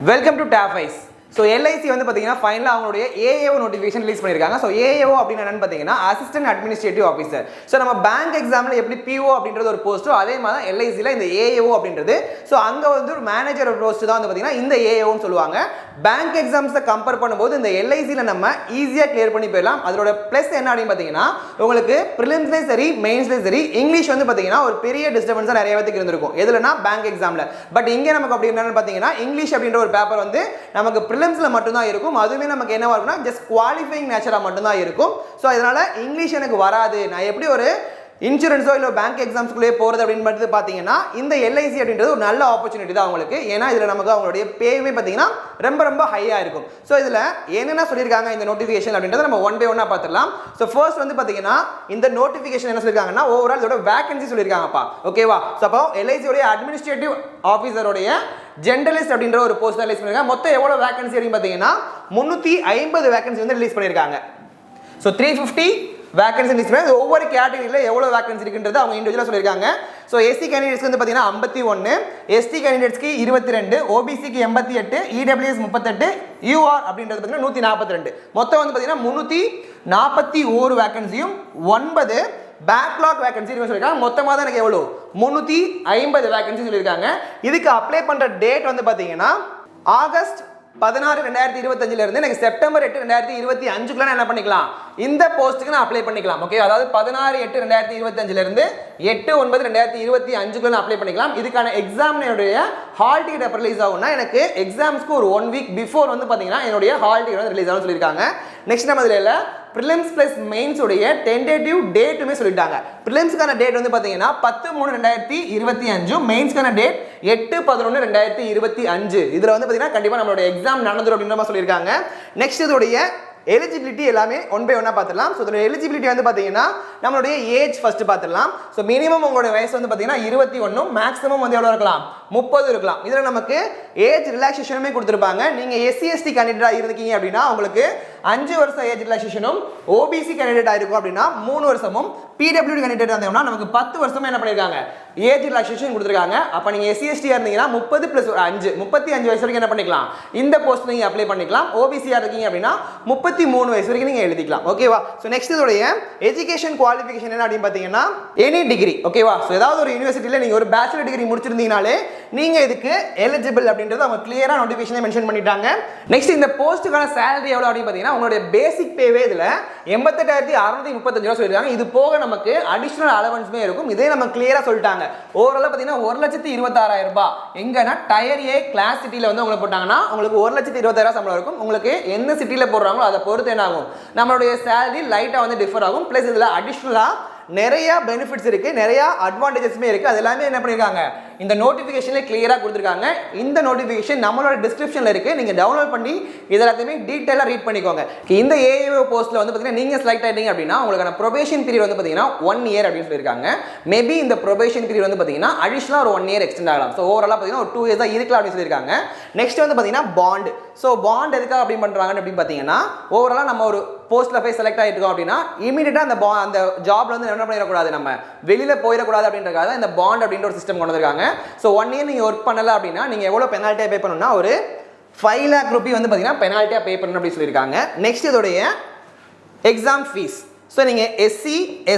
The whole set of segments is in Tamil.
Welcome to TAFIs. So LIC வந்து பாத்தீங்கன்னா ஃபைனலா அவங்களுடைய AAO நோட்டிஃபிகேஷன் ரிலீஸ் பண்ணிருக்காங்க. So AAO அப்படினா என்னன்னு பாத்தீங்கன்னா அசிஸ்டன்ட் அட்மினிஸ்ட்ரேட்டிவ் ஆபீசர். So நம்ம பேங்க் எக்ஸாம்ல எப்படி PO அப்படின்றது ஒரு போஸ்டோ அதே மாதிரி LIC ல இந்த AAO அப்படின்றது so அங்க வந்து ஒரு மேனேஜர் போஸ்ட் தான் வந்து பாத்தீங்கன்னா இந்த AAO ன்னு சொல்லுவாங்க. பேங்க் எக்ஸாம்ஸை கம்பேர் பண்ணும்போது இந்த LIC ல நம்ம ஈஸியா கிளியர் பண்ணி போயிடலாம். அதோட ப்ளஸ் என்ன அப்படினு பாத்தீங்கன்னா உங்களுக்கு பிரிலிம்ஸ்லயும் சரி மெயின்ஸ்லயும் சரி இங்கிலீஷ் வந்து பாத்தீங்கன்னா ஒரு பெரிய டிஸ்டர்பன்ஸா நிறைய பேருக்கு இருந்திருக்கும். எதுலனா பேங்க் எக்ஸாம்ல. பட் இங்க நமக்கு அப்படி என்னன்னு பாத்தீங்கன்னா இங்கிலீஷ் அப்படின்ற ஒரு பேப்பர் வந்து நமக்கு பிரிலிம்ஸ்ல மட்டும் தான் இருக்கும். அதுவே நமக்கு என்னவா இருக்கும்னா ஜஸ்ட் குவாலிஃபையிங் நேச்சரா மட்டும் தான் இருக்கும். சோ இதனால இங்கிலீஷ் எனக்கு வராது. நான் எப்படி ஒரு இன்சூரன்ஸோ இல்லை பேங்க் எக்ஸாம்ஸ்குள்ளே போகிறது அப்படின்னு மட்டும் பார்த்தீங்கன்னா இந்த LIC அப்படின்றது ஒரு நல்ல ஆப்பர்ச்சுனிட்டி தான் அவங்களுக்கு. ஏன்னா இதில் நமக்கு அவங்களுடைய பேவே பார்த்தீங்கன்னா ரொம்ப ஹையாக இருக்கும். ஸோ இதில் என்னென்ன சொல்லியிருக்காங்க இந்த நோட்டிஃபிகேஷன் அப்படின்றத நம்ம ஒன் பை ஒன்னாக பார்த்துடலாம். ஸோ ஃபர்ஸ்ட் வந்து பார்த்தீங்கன்னா இந்த நோட்டிஃபிகேஷன் என்ன சொல்லியிருக்காங்கன்னா ஓவரால் இதோட வேகன்சி சொல்லியிருக்காங்கப்பா. ஓகேவா? ஸோ அப்போ LICயோடைய அட்மினிஸ்ட்ரேட்டிவ் ஆஃபீஸருடைய ஜென்ரலிஸ்ட் அப்படின்ற ஒரு போஸ்ட் ரிலீஸ் பண்ணியிருக்காங்க. மொத்தம் எவ்வளோ வேகன்சி அப்படின்னு பார்த்தீங்கன்னா 350 வேகன்சி வந்து ரிலீஸ் பண்ணியிருக்காங்க. ஸோ 350 வேகன்சி லிஸ்ட் பண்ணி ஒவ்வொரு கேட்டகரியில் எவ்வளோ வேகன்சி இருக்குன்றது அவங்க இண்டிவிஜுவலாக சொல்லியிருக்காங்க. ஸோ SC கேண்டிடேட்ஸ்க்கு வந்து பார்த்தீங்கன்னா 51, ST கேண்டிடேட்ஸ்க்கு 22, OBCக்கு 88, EWS 38, UR அப்படின்றது பார்த்தீங்கன்னா 142. மொத்தம் வந்து பார்த்தீங்கன்னா 341 வேகன்சியும் 9 பேக்லாக் வேகன்சி சொல்லியிருக்காங்க. மொத்தமாக தான் எனக்கு எவ்வளோ 350 வேகன்சி சொல்லியிருக்காங்க. இதுக்கு அப்ளை பண்ணுற டேட் வந்து பார்த்தீங்கன்னா ஆகஸ்ட் 16, 2025 இருந்து எனக்கு செப்டம்பர் 8, 2025 என்ன பண்ணிக்கலாம் இந்த போஸ்ட்டுக்கு நான் அப்ளை பண்ணிக்கலாம். ஓகே, அதாவது 16, 8, 2025 இருந்து 8, 9, 2025 அப்ளை பண்ணிக்கலாம். இதுக்கான எக்ஸாமினுடைய ஹால் டிக்கெட் எப்போ ரிலீஸ் ஆகும்னா எனக்கு எக்ஸாம்ஸ்க்கு ஒரு 1 வீக் பிஃபோர் வந்து பார்த்தீங்கன்னா என்னுடைய ஹால் டிக்கெட் வந்து ரிலீஸ் ஆகும்னு சொல்லியிருக்காங்க. நெக்ஸ்ட் நம்ம இதில் ப்ரிலிம்ஸ் ப்ளஸ் மெயின்ஸ் உடைய டென்டேட்டிவ் டேட்டுமே சொல்லிட்டாங்க. ப்ரிலிம்ஸ்க்கான டேட் வந்து பார்த்தீங்கன்னா 10/3/2025, மெயின்ஸ்க்கான டேட் 8/11/2025. இதில் வந்து பார்த்தீங்கன்னா கண்டிப்பாக நம்மளோட எக்ஸாம் நடந்துடும் அப்படின்ற மாதிரி சொல்லியிருக்காங்க. நெக்ஸ்ட் இதோடைய எலிஜிபிலிட்டி எல்லாமே ஒன் பை ஒன்னா பார்த்துடலாம். ஸோ இதோட எலிஜிபிலிட்டி வந்து பார்த்தீங்கன்னா நம்மளுடைய ஏஜ் ஃபர்ஸ்ட் பார்த்துடலாம். ஸோ மினிமம் உங்களோட வயசு வந்து பார்த்தீங்கன்னா 21, மேக்ஸிமம் வந்து எவ்வளோ இருக்கலாம் 30 இருக்கலாம். இதில் நமக்கு ஏஜ் ரிலாக்ஸேஷனுமே கொடுத்துருப்பாங்க. நீங்கள் SC ST கேண்டிடேட்டாக இருந்தீங்க அப்படின்னா உங்களுக்கு 5 வருஷம் ஏஜ் ரிலாக்ஸேஷனும், OBC கேண்டிடேட் ஆயிருக்கும் அப்படின்னா 3 வருஷமும், PWD கேண்டிடேட் இருந்தோம்னா நமக்கு 10 வருஷமா என்ன பண்ணியிருக்காங்க ஏஜ் ரிலாக்ஸேஷன் கொடுத்துருக்காங்க. அப்போ நீங்கள் SC ST இருந்தீங்கன்னா 30 + 5 35 வயசு வரைக்கும் என்ன பண்ணிக்கலாம் இந்த போஸ்ட் நீங்கள் அப்ளை பண்ணிக்கலாம். OBC இருக்கீங்க அப்படின்னா 33 வயசு வரைக்கும் நீங்கள் எழுதிக்கலாம். ஓகேவா? ஸோ நெக்ஸ்ட் இதோடைய எஜுகேஷன் குவாலிஃபிகேஷன் என்ன அப்படின்னு பார்த்தீங்கன்னா எனி டிகிரி. ஓகேவா? ஸோ ஏதாவது ஒரு யூனிவர்சிட்டியில் நீங்கள் ஒரு பேச்சுலர் டிகிரி முடிச்சிருந்தீங்கனாலே நீங்கள் இதுக்கு எலிஜிபிள் அப்படின்றது அவங்க கிளியராக நோட்டிஃபிகேஷனே மென்ஷன் பண்ணிட்டாங்க. நெக்ஸ்ட் இந்த போஸ்ட்டுக்கான சேலரி எவ்வளோ அப்படின்னு பார்த்தீங்கன்னா உங்களுடைய பேசிக் பேவே இதில் 88,635 சொல்லியிருக்காங்க. இது போக நமக்கு அடிஷனல் அலவன்ஸுமே இருக்கும். இதே நம்ம கிளியராக சொல்லிட்டாங்க. ஓவராலாக பார்த்தீங்கன்னா 1,26,000 ரூபாய் எங்கன்னா டயர் A கிளாஸ் சிட்டியில் வந்து உங்களுக்கு போட்டாங்கன்னா உங்களுக்கு 1,26,000 சம்பளம் இருக்கும். உங்களுக்கு எந்த சிட்டியில் போடுறாங்களோ அதை பொறுத்து என்ன ஆகும் நம்மளுடைய சேலரி லைட்டாக வந்து டிஃபர் ஆகும். ப்ளஸ் இதில் அடிஷ்னலாக நிறைய பெனிஃபிட்ஸ் இருக்கு, நிறைய அட்வான்டேஜஸ்மே இருக்கு. அது எல்லாமே என்ன பண்ணிருக்காங்க இந்த நோட்டிஃபிகேஷன்ல கிளியரா கொடுத்துருக்காங்க. இந்த நோட்டிஃபிகேஷன் நம்மளோட டிஸ்கிரிப்ஷன்ல இருக்கு, நீங்க டவுன்லோட் பண்ணி இதெல்லாத்தையுமே டீடைலா ரீட் பண்ணிக்கோங்க. இந்த AAO போஸ்ட்ல வந்து பாத்தீங்கன்னா நீங்க செலக்ட் ஆயிட்டீங்க அப்படின்னா உங்களுக்கான ப்ரொபேஷன் பீரியட் வந்து பாத்தீங்கன்னா 1 இயர் அப்படின்னு சொல்லியிருக்காங்க. மேபி இந்த ப்ரொபேஷன் பீரியட் வந்து பாத்தீங்கன்னா அடிஷனலா ஒரு 1 இயர் எக்ஸ்டெண்ட் ஆகலாம். ஸோ ஓவராலா பாத்தீங்கன்னா ஒரு 2 இயர்ஸ் தான் இருக்கலாம் அப்படின்னு சொல்லியிருக்காங்க. நெக்ஸ்ட் வந்து பாத்தீங்கன்னா பாண்ட். ஸோ பாண்ட் எதுக்காக அப்படின்னு பண்றாங்கன்னு அப்படின்னு பாத்தீங்கன்னா ஓவராலா நம்ம ஒரு போஸ்ட்ல போய் செலக்ட் ஆகிட்டோம் அப்படின்னா இமீடியட்டா அந்த ஜாப்ல வந்து என்ன பண்ணிடக்கூடாது நம்ம வெளியில போயிடக்கூடாது அப்படின்றதுக்காக இந்த பாண்ட் அப்படின்ற ஒரு சிஸ்டம் கொண்டு வந்திருக்காங்க. ஸோ 1 இயர் நீங்க ஒர்க் பண்ணல அப்படின்னா நீங்க எவ்வளவு பெனால்ட்டியா பே பண்ணணும்னா ஒரு 5 lakh ரூபி வந்து பாத்தீங்கன்னா பெனால்ட்டியா பே பண்ணணும் அப்படின்னு சொல்லியிருக்காங்க. நெக்ஸ்ட் இதோடைய எக்ஸாம் ஃபீஸ். ஸோ நீங்கள் SC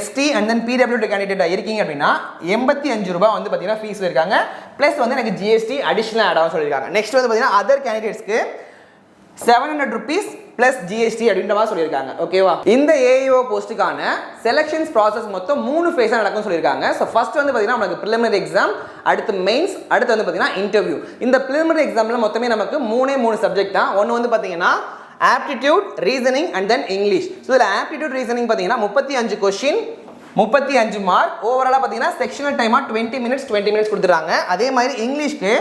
ST and then PWD கேண்டிடேட்டாக இருக்கீங்க அப்படின்னா 85 ரூபாய் வந்து பார்த்தீங்கன்னா ஃபீஸ் இருக்காங்க. ப்ளஸ் வந்து எனக்கு GST அடிஷனல் ஆட் ஆகும் சொல்லியிருக்காங்க. நெக்ஸ்ட் வந்து பார்த்தீங்கன்னா அதர் கேண்டிடேட்ஸ்க்கு 700 rupees + GST அப்படின்ற மாதிரி சொல்லியிருக்காங்க. ஓகேவா? இந்த AAO போஸ்ட்டுக்கான செலெக்ஷன்ஸ் ப்ராசஸ் மொத்தம் 3 ஃபேஸாக நடக்கும் சொல்லியிருக்காங்க. ஸோ ஃபர்ஸ்ட் வந்து பார்த்தீங்கன்னா நமக்கு ப்ரிலிமினரி எக்ஸாம், அடுத்து மெயின்ஸ், அடுத்து வந்து பார்த்தீங்கன்னா இன்டர்வியூ. இந்த ப்ரிலிமினரி எக்ஸாமில் மொத்தமே நமக்கு 3 சப்ஜெக்ட் தான். ஒன்று வந்து பார்த்தீங்கன்னா aptitude, reasoning and then English. So இதில் ஆப்டிடியூட் ரீசனிங் பார்த்தீங்கன்னா 35 கொஸ்டின் 35 மார்க். ஓவராலாக பார்த்தீங்கன்னா செக்ஷனல் டைமாக 20 மினிட்ஸ் கொடுத்துறாங்க. அதே மாதிரி இங்கிலீஷ்க்கு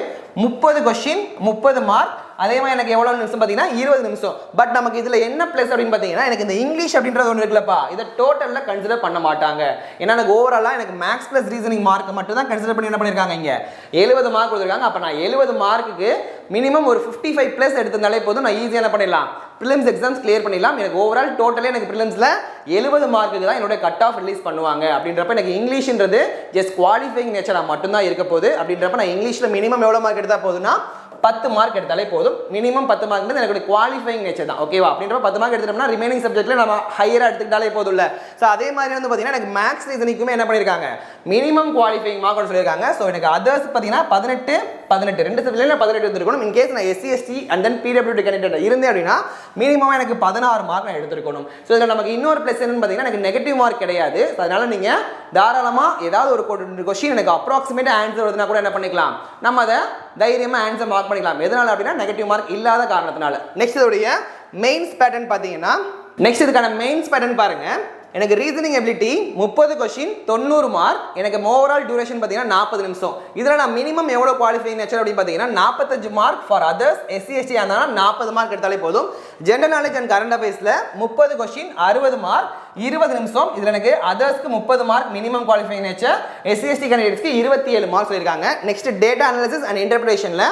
30 கொஸ்டின் 30 மார்க். அதே மாதிரி எனக்கு எவ்வளோ நிமிஷம் பார்த்தீங்கன்னா 20 நிமிஷம். பட் நமக்கு இதில் என்ன ப்ளஸ் அப்படின்னு பார்த்தீங்கன்னா எனக்கு இந்த இங்கிலீஷ் அப்படின்றது ஒன்று இருக்குல்லப்பா, இதை டோட்டலில் கன்சிடர் பண்ண மாட்டாங்க. ஏன்னா எனக்கு ஓவராலாக எனக்கு மேக்ஸ் ப்ளஸ் ரீசனிங் மார்க் மட்டும் தான் கன்சிடர் பண்ணி என்ன பண்ணியிருக்காங்க இங்கே 70 மார்க் கொடுத்துருக்காங்க. அப்போ நான் 70 மார்க்குக்கு மினிமம் ஒரு 55+ எடுத்திருந்தாலே போதும், நான் ஈஸியாக என்ன பண்ணிடலாம் ப்ரிலிம்ஸ் எக்ஸாம்ஸ் கிளியர் பண்ணிடலாம். எனக்கு ஓவரால் டோட்டலே எனக்கு ப்ரிலிம்ஸில் 70 மார்க்குக்கு தான் என்னோட கட் ஆஃப் ரிலீஸ் பண்ணுவாங்க. அப்படின்றப்ப எனக்கு இங்கிலீஷ்ன்றது ஜஸ்ட் குவாலிஃபைங் நேச்சராக மட்டும்தான் இருக்க போகுது. அப்படின்றப்ப நான் இங்கிலீஷில் மினிமம் எவ்வளோ மார்க் எடுத்தால் போதுன்னா 10 மார்க் எடுத்தாலே போதும். மினிமம் 10 மார்க் எனக்கு குவாலிஃபைங் நேச்சர் தான், ஓகேவா? அப்படின்ற 10 மார்க் எடுத்துட்டோம்னா ரிமைனிங் சப்ஜெக்ட்ல நம்ம ஹையரா எடுத்துக்கிட்டாலே போதும் இல்ல. ஸோ அதே மாதிரி வந்து பார்த்தீங்கன்னா எனக்கு மேக்ஸ் ரீசனிங்குமே என்ன பண்ணியிருக்காங்க, மினிமம் குவாலிஃபைங் மார்க் சொல்லியிருக்காங்க. ஸோ எனக்கு அதர்ஸ் பார்த்தீங்கன்னா 18 ரெண்டு சப்ஜெக்ட்ல 18 எடுத்துருக்கணும். இன் கேஸ் நான் எஸ்சி எஸ்டி அண்ட் தென் பிடபிள்யூடி கேண்டிடேட் இருந்தேன் அப்படின்னா மினிமம் எனக்கு 16 மார்க் நான் எடுத்துருக்கணும். ஸோ இதில் நமக்கு இன்னொரு ப்ளஸ் என்னன்னு பார்த்தீங்கன்னா எனக்கு நெகட்டிவ் மார்க் கிடையாது. அதனால நீங்கள் தாராளமாக ஏதாவது ஒரு கொஸ்டின் எனக்கு அப்ராக்சிமேட் ஆன்சர் வருதுன்னா கூட என்ன பண்ணிக்கலாம், நம்ம அதை தைரியமாக ஆன்சர் மார்க் பண்ணிக்கலாம். எதனால அப்படின்னா நெகட்டிவ் மார்க் இல்லாத காரணத்தினால. நெக்ஸ்ட் இதோடைய மெயின்ஸ் பேட்டர்ன் பார்த்தீங்கன்னா, நெக்ஸ்ட் இதுக்கான மெயின்ஸ் பேட்டர்ன் பாருங்க. எனக்கு ரீசனிங் எபிலிட்டி 30 கொஸ்டின் 90 மார்க். எனக்கு ஓவரால் டியூரேஷன் பார்த்தீங்கன்னா 40 நிமிஷம். இதில் நான் மினிமம் எவ்வளோ குவாலிஃபைங் நேச்சர் அப்படின்னு பார்த்தீங்கன்னா 45 mark for others. SC ST இருந்தாலும் 40 மார்க் எடுத்தாலே போதும். ஜென்ரல் நாலேஜ் அண்ட் கரண்ட் அஃபேர்ஸில் 30 கொஸ்டின் 60 மார்க் 20 நிமிஷம். இதில் எனக்கு அதர்ஸ்க்கு 30 mark minimum qualifying nature, SC ST கேண்டிடேட்ஸ்க்கு 27 மார்க் சொல்லியிருக்காங்க. நெக்ஸ்ட் டேட்டா அனாலிசிஸ் அண்ட் இன்டர்பிரேஷனில்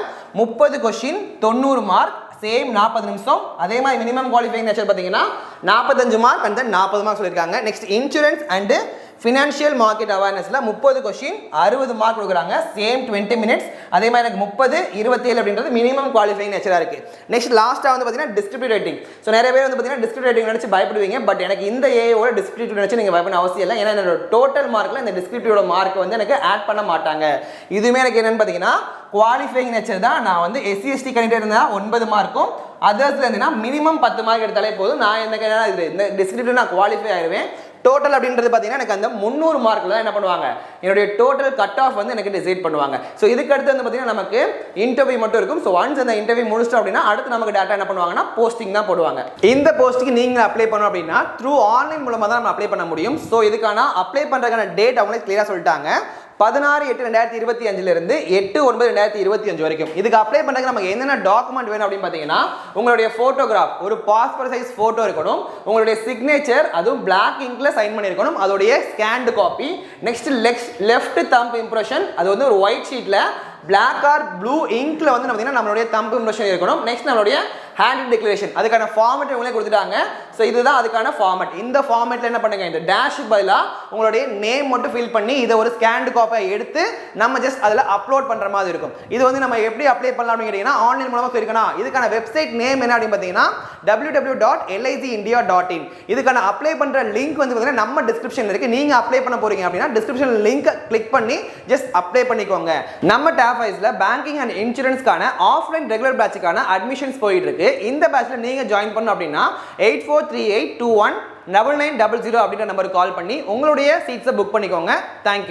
30 கொஸ்டின் 90 மார்க் சேம் 40 நிமிஷம். அதே மாதிரி மினிமம் குவாலிஃபைங் நேச்சர் பார்த்தீங்கன்னா 45 மார்க் அண்ட் தென் 40 மார்க் சொல்லியிருக்காங்க. Next insurance and financial market அவேர்னஸில் 30 question 60 mark கொடுக்குறாங்க, சேம் 20 மினிட்ஸ். அதே மாதிரி எனக்கு 30 27 அப்படின்றது மினிமம் குவாலிஃபைங் நேச்சராக இருக்குது. நெக்ஸ்ட் லாஸ்ட்டாக வந்து பார்த்தீங்கன்னா டிஸ்கிரிப்டிவ் ரைட்டிங். ஸோ நிறைய பேர் வந்து பார்த்தீங்கன்னா டிஸ்கிரிப்டிவ் ரைட்டிங் நினச்சி பயப்படுவீங்க. பட் எனக்கு இந்த ஏஓட டிஸ்கிரிப்டிவ் நினச்சி நீங்கள் பயப்பட அவசியம் இல்லை. ஏன்னா என்னோட டோட்டல் மார்க்கில் இந்த டிஸ்கிரிப்டிவோட மார்க் வந்து எனக்கு ஆட் பண்ண மாட்டாங்க. இதுவுமே எனக்கு என்னென்னு பார்த்தீங்கன்னா குவாலிஃபைங் நேச்சர் தான். நான் வந்து எஸ்சி எஸ்டி கேண்டிடேட் இருந்தால் 9 மார்க்கும், அதர்ஸ்ல இருந்தீங்கன்னா மினிமம் 10 மார்க் எடுத்தாலே போதும். நான் இந்த டிஸ்கிரிப்டிவ் நான் குவாலிஃபை ஆயிடுவேன். டோட்டல் அப்படின்றது பார்த்தீங்கன்னா எனக்கு அந்த 300 மார்க்கில் தான் என்ன பண்ணுவாங்க, என்னுடைய டோட்டல் கட் ஆஃப் வந்து எனக்கு டிசைட் பண்ணுவாங்க. ஸோ இதுக்கு அடுத்து வந்து பார்த்தீங்கன்னா நமக்கு இன்டர்வியூ மட்டும் இருக்கும். ஸோ ஒன்ஸ் அந்த இன்டர்வியூ முடிச்சிட்டோம் அப்படின்னா அடுத்து நமக்கு டேட்டா என்ன பண்ணுவாங்கன்னா போஸ்டிங் தான் போடுவாங்க. இந்த போஸ்ட்டுக்கு நீங்கள் அப்ளை பண்ணணும் அப்படின்னா த்ரூ ஆன்லைன் மூலமாக தான் நம்ம அப்ளை பண்ண முடியும். ஸோ இதுக்கான அப்ளை பண்ணுறதுக்கான டேட் அவங்களே கிளியராக சொல்லிட்டாங்க. 16/8/2025 இருந்து 8/9/2025 வரைக்கும். இதுக்கு அப்ளை பண்ணுறதுக்கு நமக்கு என்னென்ன டாக்குமெண்ட் வேணும் அப்படின்னு பார்த்தீங்கன்னா உங்களுடைய ஃபோட்டோகிராஃப், ஒரு பாஸ்போர்ட் சைஸ் ஃபோட்டோ இருக்கணும். உங்களுடைய சிக்னேச்சர், அதுவும் பிளாக் இங்க்ல சைன் பண்ணியிருக்கணும். அதோடைய scanned copy. Next left thumb impression, அது வந்து ஒரு ஒயிட் ஷீட்டில் பிளாக் ஆர் ப்ளூ இங்க்ல வந்து பார்த்தீங்கன்னா நம்மளுடைய தம்ப் இம்ப்ரெஷன் இருக்கணும். நெக்ஸ்ட் நம்மளுடைய ஹேண்ட் டிக்ளரேஷன், அதுக்கான ஃபார்மேட் இவங்களே கொடுத்துட்டாங்க. ஸோ இதுதான் அதுக்கான ஃபார்மேட். இந்த ஃபார்மேட்டில் என்ன பண்ணுங்க, இந்த டேஷுக்கு பதிலாக உங்களுடைய நேம் மட்டும் ஃபில் பண்ணி இதை ஒரு ஸ்கேன்டு காப்பியை எடுத்து நம்ம ஜஸ்ட் அதில் அப்லோட் பண்ணுற மாதிரி இருக்கும். இது வந்து நம்ம எப்படி அப்ளை பண்ணலாம் அப்படின்னு கேட்டிங்கன்னா ஆன்லைன் மூலமாக சொல்லியிருக்கணும். இதுக்கான வெப்சைட் நேம் என்ன அப்படின்னு பார்த்தீங்கன்னா www.licindia.in. இதுக்கான அப்ளை பண்ணுற லிங்க் வந்து பார்த்தீங்கன்னா நம்ம டிஸ்கிரிப்ஷனில் இருக்குது. நீங்கள் அப்ளை பண்ண போகிறீங்க அப்படின்னா டிஸ்கிரிப்ஷன் லிங்க் கிளிக் பண்ணி ஜஸ்ட் அப்ளை பண்ணிக்கோங்க. நம்ம டேப் வைஸில் பேங்கிங் அண்ட் இன்சூரன்ஸ்க்கான ஆஃப்லைன் ரெகுலர் பேட்சுக்கான அட்மிஷன்ஸ் போயிட்டு இருக்கு. இந்த பேட்ச்ல நீங்க ஜாயின் பண்ணணும் அப்படின்னா 8438219900 அப்படின்ற நம்பருக்கு கால் பண்ணி உங்களுடைய சீட்ஸை புக் பண்ணிக்கோங்க. தேங்க்யூ.